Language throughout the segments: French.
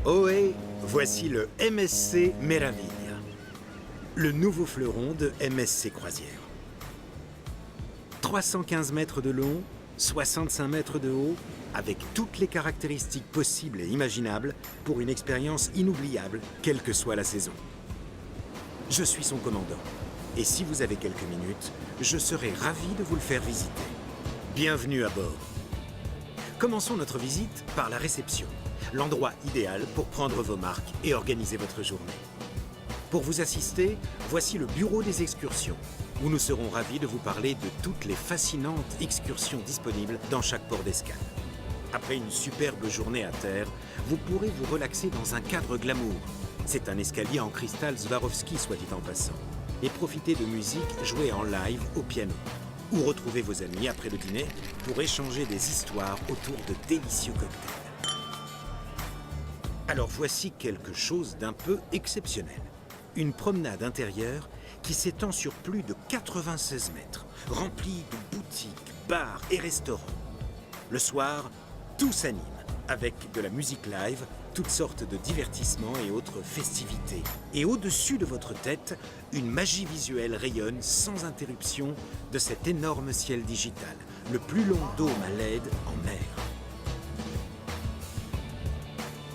Ohé, voici le MSC Meraviglia, le nouveau fleuron de MSC Croisière. 315 mètres de long, 65 mètres de haut, avec toutes les caractéristiques possibles et imaginables pour une expérience inoubliable, quelle que soit la saison. Je suis son commandant, et si vous avez quelques minutes, je serai ravi de vous le faire visiter. Bienvenue à bord. Commençons notre visite par la réception, l'endroit idéal pour prendre vos marques et organiser votre journée. Pour vous assister, voici le bureau des excursions, où nous serons ravis de vous parler de toutes les fascinantes excursions disponibles dans chaque port d'escale. Après une superbe journée à terre, vous pourrez vous relaxer dans un cadre glamour. C'est un escalier en cristal Swarovski, soit dit en passant. Et profiter de musique jouée en live au piano. Ou retrouver vos amis après le dîner pour échanger des histoires autour de délicieux cocktails. Alors voici quelque chose d'un peu exceptionnel. Une promenade intérieure qui s'étend sur plus de 96 mètres, remplie de boutiques, bars et restaurants. Le soir, tout s'anime avec de la musique live, toutes sortes de divertissements et autres festivités. Et au-dessus de votre tête, une magie visuelle rayonne sans interruption de cet énorme ciel digital, le plus long dôme à LED en mer.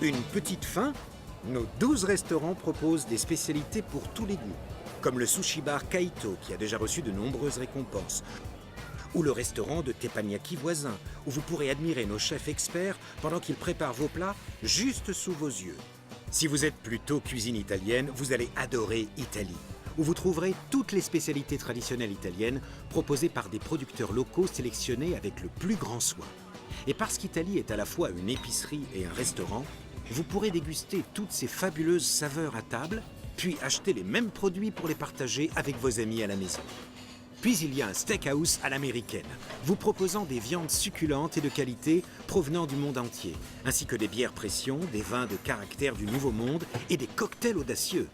Une petite fin, nos 12 restaurants proposent des spécialités pour tous les goûts, comme le sushi bar Kaito qui a déjà reçu de nombreuses récompenses, ou le restaurant de teppanyaki voisin, où vous pourrez admirer nos chefs experts pendant qu'ils préparent vos plats juste sous vos yeux. Si vous êtes plutôt cuisine italienne, vous allez adorer Italie, où vous trouverez toutes les spécialités traditionnelles italiennes proposées par des producteurs locaux sélectionnés avec le plus grand soin. Et parce qu'Italie est à la fois une épicerie et un restaurant, vous pourrez déguster toutes ces fabuleuses saveurs à table, puis acheter les mêmes produits pour les partager avec vos amis à la maison. Puis il y a un steakhouse à l'américaine, vous proposant des viandes succulentes et de qualité provenant du monde entier, ainsi que des bières pression, des vins de caractère du Nouveau Monde et des cocktails audacieux.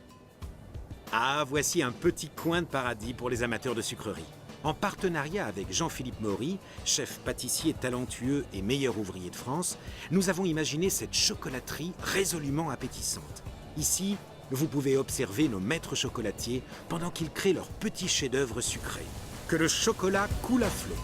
Ah, voici un petit coin de paradis pour les amateurs de sucreries. En partenariat avec Jean-Philippe Maury, chef pâtissier talentueux et meilleur ouvrier de France, nous avons imaginé cette chocolaterie résolument appétissante. Ici, vous pouvez observer nos maîtres chocolatiers pendant qu'ils créent leurs petits chefs-d'œuvre sucrés. Que le chocolat coule à flot.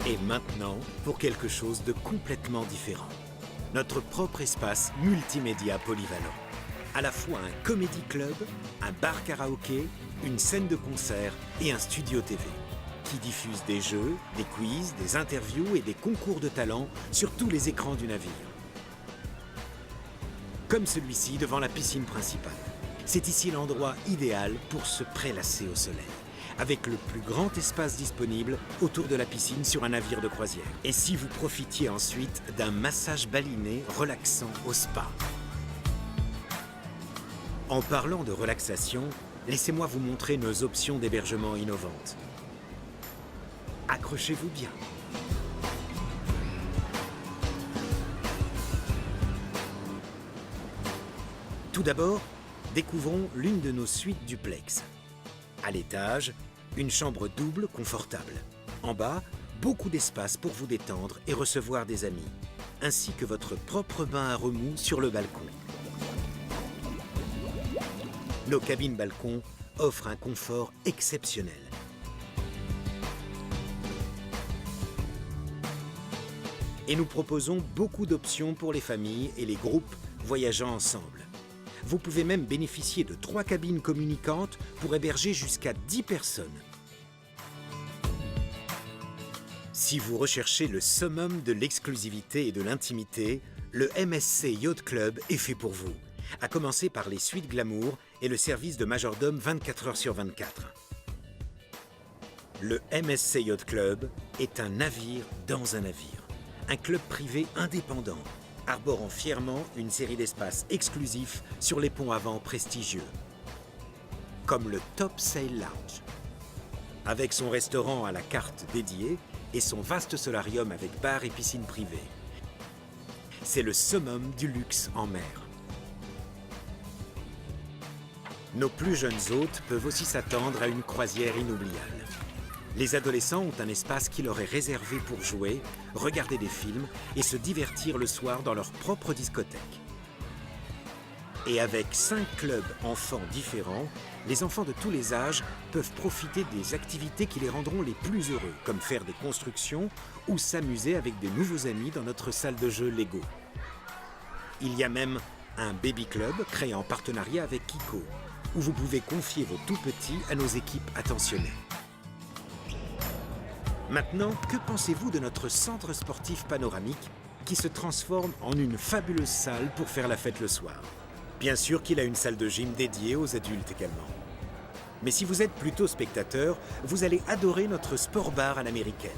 Et maintenant, pour quelque chose de complètement différent. Notre propre espace multimédia polyvalent. À la fois un comédie club, un bar karaoké, une scène de concert et un studio TV qui diffuse des jeux, des quiz, des interviews et des concours de talent sur tous les écrans du navire. Comme celui-ci devant la piscine principale. C'est ici l'endroit idéal pour se prélasser au soleil, avec le plus grand espace disponible autour de la piscine sur un navire de croisière. Et si vous profitiez ensuite d'un massage baliné relaxant au spa. En parlant de relaxation, laissez-moi vous montrer nos options d'hébergement innovantes. Accrochez-vous bien. Tout d'abord, découvrons l'une de nos suites duplex. À l'étage, une chambre double confortable. En bas, beaucoup d'espace pour vous détendre et recevoir des amis, ainsi que votre propre bain à remous sur le balcon. Nos cabines balcons offrent un confort exceptionnel. Et nous proposons beaucoup d'options pour les familles et les groupes voyageant ensemble. Vous pouvez même bénéficier de 3 cabines communicantes pour héberger jusqu'à 10 personnes. Si vous recherchez le summum de l'exclusivité et de l'intimité, le MSC Yacht Club est fait pour vous. À commencer par les suites glamour et le service de majordome 24 heures sur 24. Le MSC Yacht Club est un navire dans un navire. Un club privé indépendant, arborant fièrement une série d'espaces exclusifs sur les ponts avant prestigieux. Comme le Top Sail Lounge. Avec son restaurant à la carte dédié et son vaste solarium avec bar et piscine privée. C'est le summum du luxe en mer. Nos plus jeunes hôtes peuvent aussi s'attendre à une croisière inoubliable. Les adolescents ont un espace qui leur est réservé pour jouer, regarder des films et se divertir le soir dans leur propre discothèque. Et avec 5 clubs enfants différents, les enfants de tous les âges peuvent profiter des activités qui les rendront les plus heureux, comme faire des constructions ou s'amuser avec des nouveaux amis dans notre salle de jeu Lego. Il y a même un baby club créé en partenariat avec Kiko, où vous pouvez confier vos tout-petits à nos équipes attentionnées. Maintenant, que pensez-vous de notre centre sportif panoramique qui se transforme en une fabuleuse salle pour faire la fête le soir? Bien sûr qu'il a une salle de gym dédiée aux adultes également. Mais si vous êtes plutôt spectateur, vous allez adorer notre sport bar à l'américaine.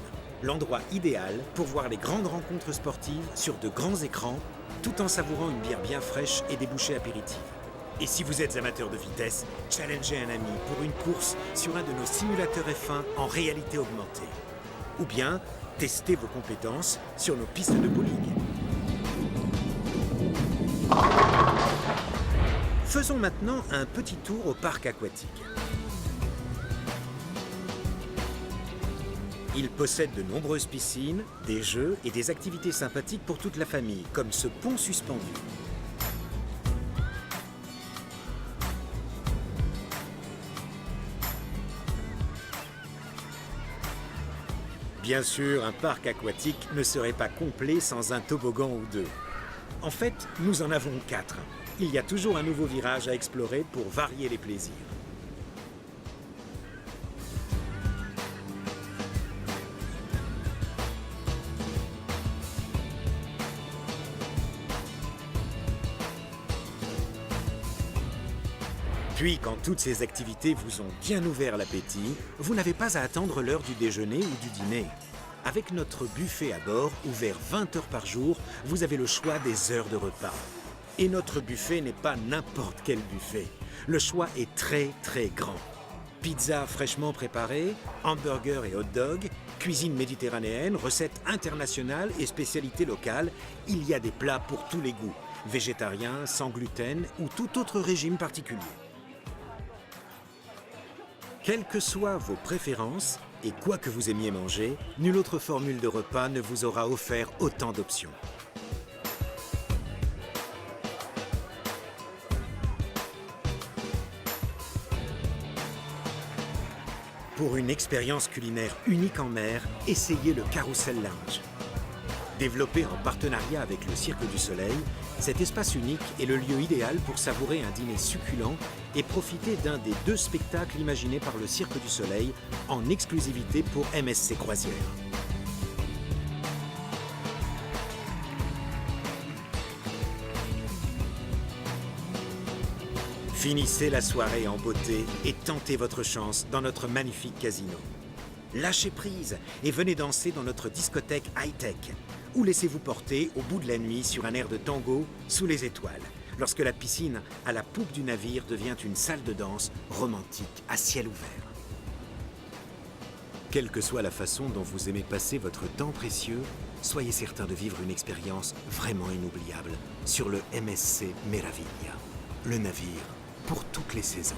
L'endroit idéal pour voir les grandes rencontres sportives sur de grands écrans, tout en savourant une bière bien fraîche et des bouchées apéritives. Et si vous êtes amateur de vitesse, challengez un ami pour une course sur un de nos simulateurs F1 en réalité augmentée. Ou bien, testez vos compétences sur nos pistes de bowling. Faisons maintenant un petit tour au parc aquatique. Il possède de nombreuses piscines, des jeux et des activités sympathiques pour toute la famille, comme ce pont suspendu. Bien sûr, un parc aquatique ne serait pas complet sans un toboggan ou deux. En fait, nous en avons 4. Il y a toujours un nouveau virage à explorer pour varier les plaisirs. Puis, quand toutes ces activités vous ont bien ouvert l'appétit, vous n'avez pas à attendre l'heure du déjeuner ou du dîner. Avec notre buffet à bord, ouvert 20 heures par jour, vous avez le choix des heures de repas. Et notre buffet n'est pas n'importe quel buffet. Le choix est très grand. Pizza fraîchement préparée, hamburgers et hot dogs, cuisine méditerranéenne, recettes internationales et spécialités locales, il y a des plats pour tous les goûts, végétariens, sans gluten ou tout autre régime particulier. Quelles que soient vos préférences et quoi que vous aimiez manger, nulle autre formule de repas ne vous aura offert autant d'options. Pour une expérience culinaire unique en mer, essayez le Carousel Lounge. Développé en partenariat avec le Cirque du Soleil, cet espace unique est le lieu idéal pour savourer un dîner succulent et profiter d'un des 2 spectacles imaginés par le Cirque du Soleil en exclusivité pour MSC Croisières. Finissez la soirée en beauté et tentez votre chance dans notre magnifique casino. Lâchez prise et venez danser dans notre discothèque high-tech. Ou laissez-vous porter au bout de la nuit sur un air de tango sous les étoiles, lorsque la piscine à la poupe du navire devient une salle de danse romantique à ciel ouvert. Quelle que soit la façon dont vous aimez passer votre temps précieux, soyez certain de vivre une expérience vraiment inoubliable sur le MSC Meraviglia, le navire pour toutes les saisons.